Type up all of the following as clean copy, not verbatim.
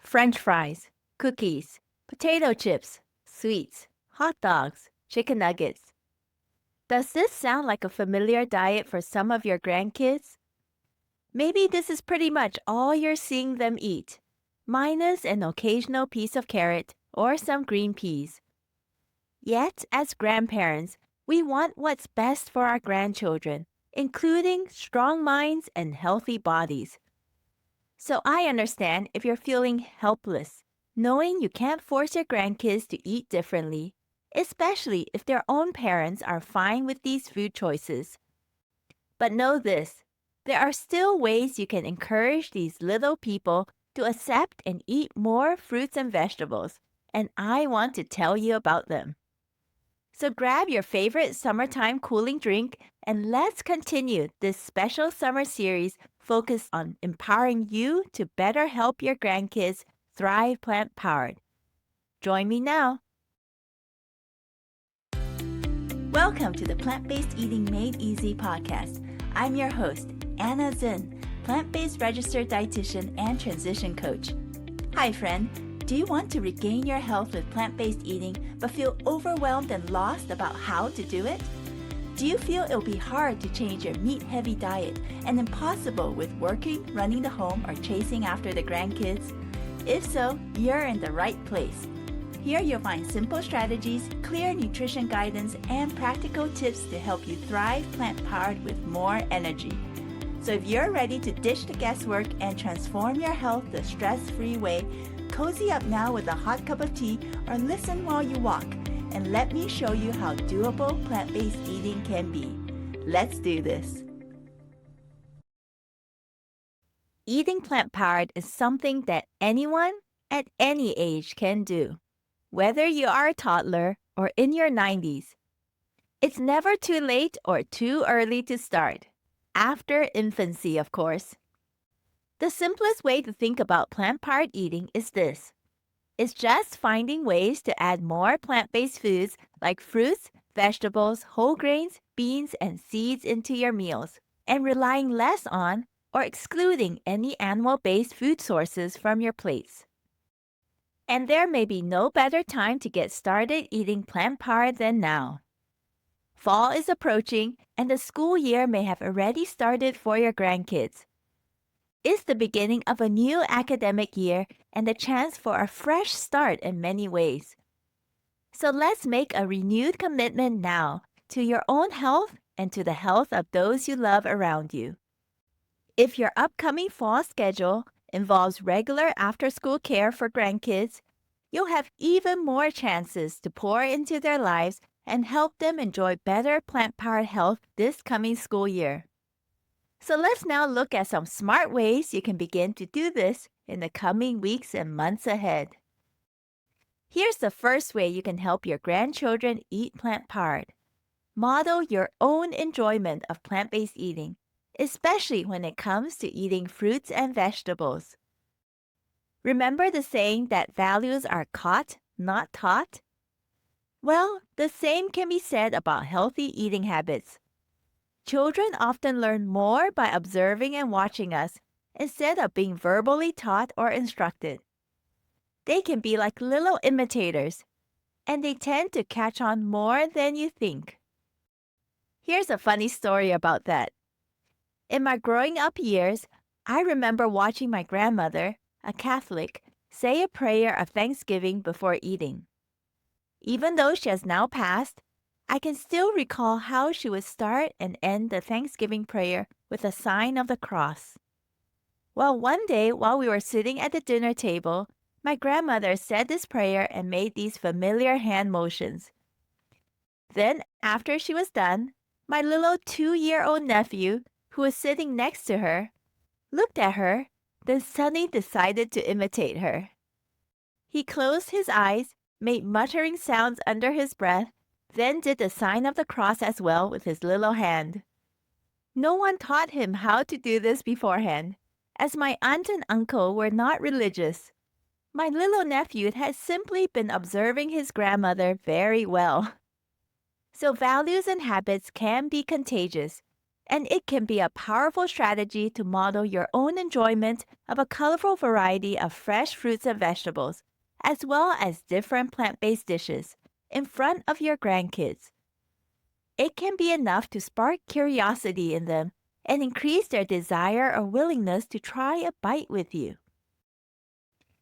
French fries, cookies, potato chips, sweets, hot dogs, chicken nuggets. Does this sound like a familiar diet for some of your grandkids? Maybe this is pretty much all you're seeing them eat, minus an occasional piece of carrot or some green peas. Yet, as grandparents, we want what's best for our grandchildren, including strong minds and healthy bodies. So I understand if you're feeling helpless, knowing you can't force your grandkids to eat differently, especially if their own parents are fine with these food choices. But know this, there are still ways you can encourage these little people to accept and eat more fruits and vegetables, and I want to tell you about them. So grab your favorite summertime cooling drink and let's continue this special summer series focused on empowering you to better help your grandkids thrive plant-powered. Join me now. Welcome to the Plant-Based Eating Made Easy podcast. I'm your host, Anna Zinn, plant-based registered dietitian and transition coach. Hi, friend. Do you want to regain your health with plant-based eating but feel overwhelmed and lost about how to do it? Do you feel it'll be hard to change your meat-heavy diet and impossible with working, running the home, or chasing after the grandkids? If so, you're in the right place. Here you'll find simple strategies, clear nutrition guidance, and practical tips to help you thrive plant-powered with more energy. So if you're ready to ditch the guesswork and transform your health the stress-free way, cozy up now with a hot cup of tea or listen while you walk, and let me show you how doable plant-based eating can be. Let's do this. Eating plant-powered is something that anyone at any age can do, whether you are a toddler or in your 90s. It's never too late or too early to start, after infancy, of course. The simplest way to think about plant-powered eating is this. It's just finding ways to add more plant-based foods like fruits, vegetables, whole grains, beans, and seeds into your meals, and relying less on or excluding any animal-based food sources from your plates. And there may be no better time to get started eating plant-powered than now. Fall is approaching, and the school year may have already started for your grandkids. It's the beginning of a new academic year and the chance for a fresh start in many ways. So let's make a renewed commitment now to your own health and to the health of those you love around you. If your upcoming fall schedule involves regular after-school care for grandkids, you'll have even more chances to pour into their lives and help them enjoy better plant-powered health this coming school year. So let's now look at some smart ways you can begin to do this in the coming weeks and months ahead. Here's the first way you can help your grandchildren eat plant-powered. Model your own enjoyment of plant-based eating, especially when it comes to eating fruits and vegetables. Remember the saying that values are caught, not taught? Well, the same can be said about healthy eating habits. Children often learn more by observing and watching us instead of being verbally taught or instructed. They can be like little imitators, and they tend to catch on more than you think. Here's a funny story about that. In my growing up years, I remember watching my grandmother, a Catholic, say a prayer of thanksgiving before eating. Even though she has now passed, I can still recall how she would start and end the Thanksgiving prayer with a sign of the cross. Well, one day while we were sitting at the dinner table, my grandmother said this prayer and made these familiar hand motions. Then, after she was done, my little 2-year-old nephew, who was sitting next to her, looked at her, then suddenly decided to imitate her. He closed his eyes, made muttering sounds under his breath, then did the sign of the cross as well with his little hand. No one taught him how to do this beforehand, as my aunt and uncle were not religious. My little nephew had simply been observing his grandmother very well. So values and habits can be contagious, And it can be a powerful strategy to model your own enjoyment of a colorful variety of fresh fruits and vegetables, as well as different plant-based dishes, in front of your grandkids. It can be enough to spark curiosity in them and increase their desire or willingness to try a bite with you.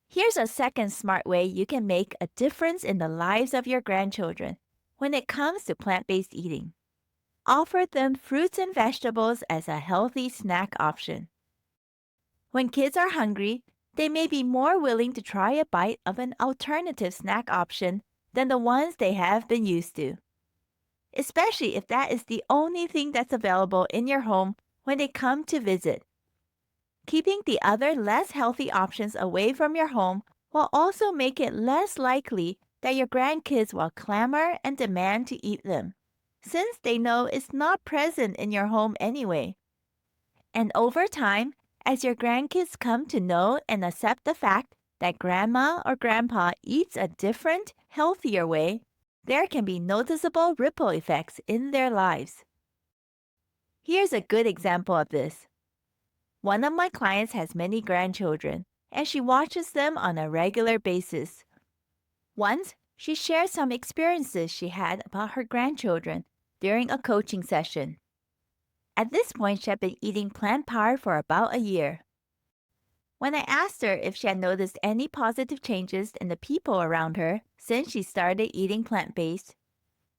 Here's a second smart way you can make a difference in the lives of your grandchildren when it comes to plant-based eating. Offer them fruits and vegetables as a healthy snack option. When kids are hungry, they may be more willing to try a bite of an alternative snack option than the ones they have been used to, especially if that is the only thing that's available in your home when they come to visit. Keeping the other less healthy options away from your home will also make it less likely that your grandkids will clamor and demand to eat them, since they know it's not present in your home anyway. And over time, as your grandkids come to know and accept the fact that grandma or grandpa eats a different, healthier way, there can be noticeable ripple effects in their lives. Here's a good example of this. One of my clients has many grandchildren, and she watches them on a regular basis. Once, she shared some experiences she had about her grandchildren during a coaching session. At this point, she had been eating plant-powered for about a year. When I asked her if she had noticed any positive changes in the people around her since she started eating plant-based,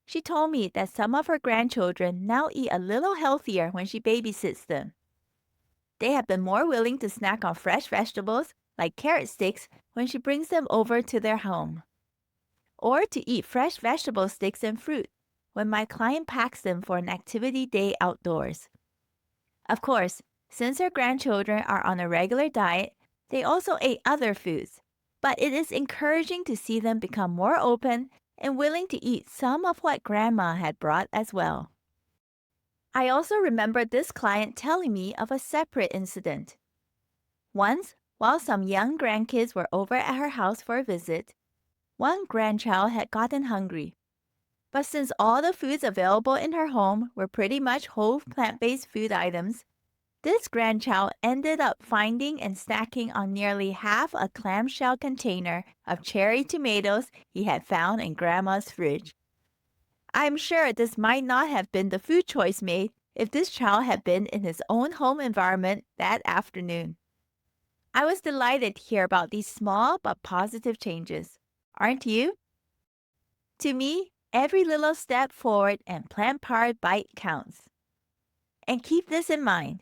she told me that some of her grandchildren now eat a little healthier when she babysits them. They have been more willing to snack on fresh vegetables, like carrot sticks, when she brings them over to their home. Or to eat fresh vegetable sticks and fruit when my client packs them for an activity day outdoors. Of course, since her grandchildren are on a regular diet, they also ate other foods, but it is encouraging to see them become more open and willing to eat some of what Grandma had brought as well. I also remember this client telling me of a separate incident. Once, while some young grandkids were over at her house for a visit, one grandchild had gotten hungry. But since all the foods available in her home were pretty much whole plant-based food items, this grandchild ended up finding and snacking on nearly half a clamshell container of cherry tomatoes he had found in Grandma's fridge. I'm sure this might not have been the food choice made if this child had been in his own home environment that afternoon. I was delighted to hear about these small but positive changes. Aren't you? To me, every little step forward and plant-powered bite counts. And keep this in mind.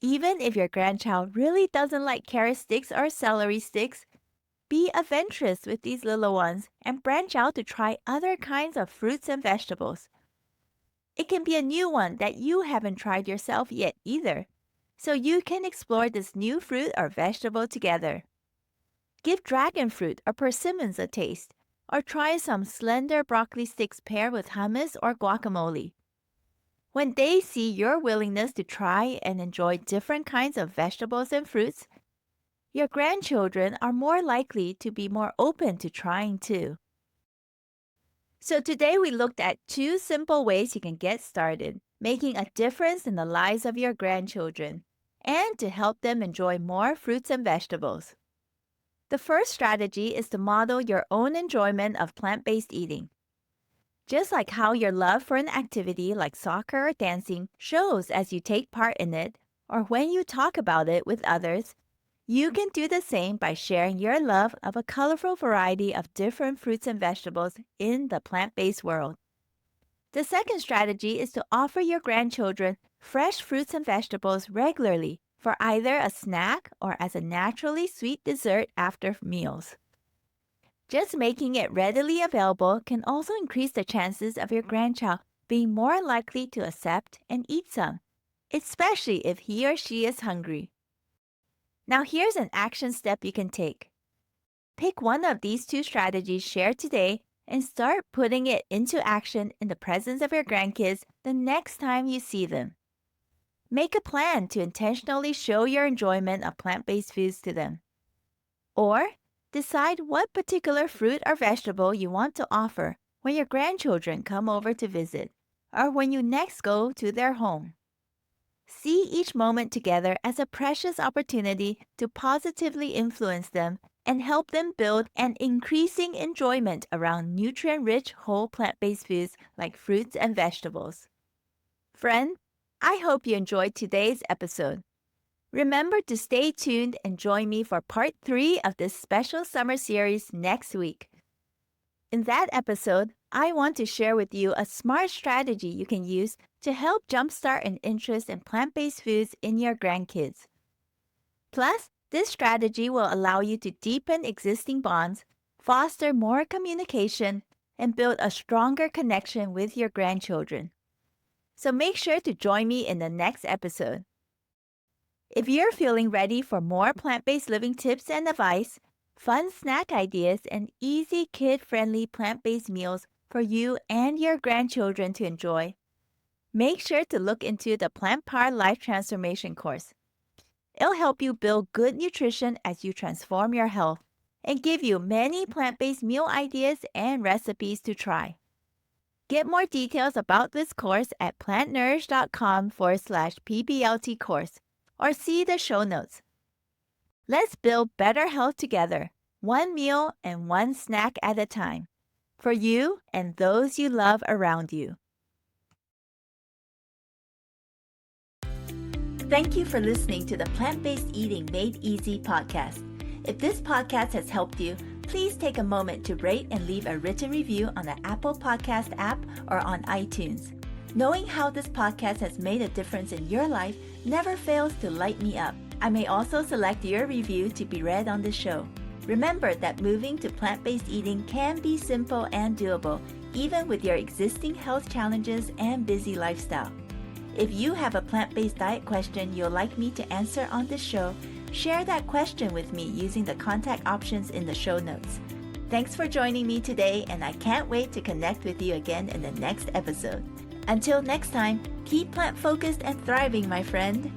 Even if your grandchild really doesn't like carrot sticks or celery sticks, be adventurous with these little ones and branch out to try other kinds of fruits and vegetables. It can be a new one that you haven't tried yourself yet either, so you can explore this new fruit or vegetable together. Give dragon fruit or persimmons a taste, or try some slender broccoli sticks paired with hummus or guacamole. When they see your willingness to try and enjoy different kinds of vegetables and fruits, your grandchildren are more likely to be more open to trying too. So today we looked at 2 simple ways you can get started, making a difference in the lives of your grandchildren, and to help them enjoy more fruits and vegetables. The first strategy is to model your own enjoyment of plant-based eating. Just like how your love for an activity like soccer or dancing shows as you take part in it, or when you talk about it with others, you can do the same by sharing your love of a colorful variety of different fruits and vegetables in the plant-based world. The second strategy is to offer your grandchildren fresh fruits and vegetables regularly for either a snack or as a naturally sweet dessert after meals. Just making it readily available can also increase the chances of your grandchild being more likely to accept and eat some, especially if he or she is hungry. Now here's an action step you can take. Pick one of these 2 strategies shared today and start putting it into action in the presence of your grandkids the next time you see them. Make a plan to intentionally show your enjoyment of plant-based foods to them. Or decide what particular fruit or vegetable you want to offer when your grandchildren come over to visit, or when you next go to their home. See each moment together as a precious opportunity to positively influence them and help them build an increasing enjoyment around nutrient-rich whole plant-based foods like fruits and vegetables. Friend, I hope you enjoyed today's episode. Remember to stay tuned and join me for part 3 of this special summer series next week. In that episode, I want to share with you a smart strategy you can use to help jumpstart an interest in plant-based foods in your grandkids. Plus, this strategy will allow you to deepen existing bonds, foster more communication, and build a stronger connection with your grandchildren. So make sure to join me in the next episode. If you're feeling ready for more plant-based living tips and advice, fun snack ideas, and easy kid-friendly plant-based meals for you and your grandchildren to enjoy, make sure to look into the Plant Powered Life Transformation course. It'll help you build good nutrition as you transform your health and give you many plant-based meal ideas and recipes to try. Get more details about this course at plantnourish.com/PBLT course or see the show notes. Let's build better health together, one meal and one snack at a time, for you and those you love around you. Thank you for listening to the Plant-Based Eating Made Easy podcast. If this podcast has helped you, please take a moment to rate and leave a written review on the Apple Podcast app or on iTunes. Knowing how this podcast has made a difference in your life never fails to light me up. I may also select your review to be read on the show. Remember that moving to plant-based eating can be simple and doable, even with your existing health challenges and busy lifestyle. If you have a plant-based diet question you'd like me to answer on this show, share that question with me using the contact options in the show notes. Thanks for joining me today, and I can't wait to connect with you again in the next episode. Until next time, keep plant-focused and thriving, my friend.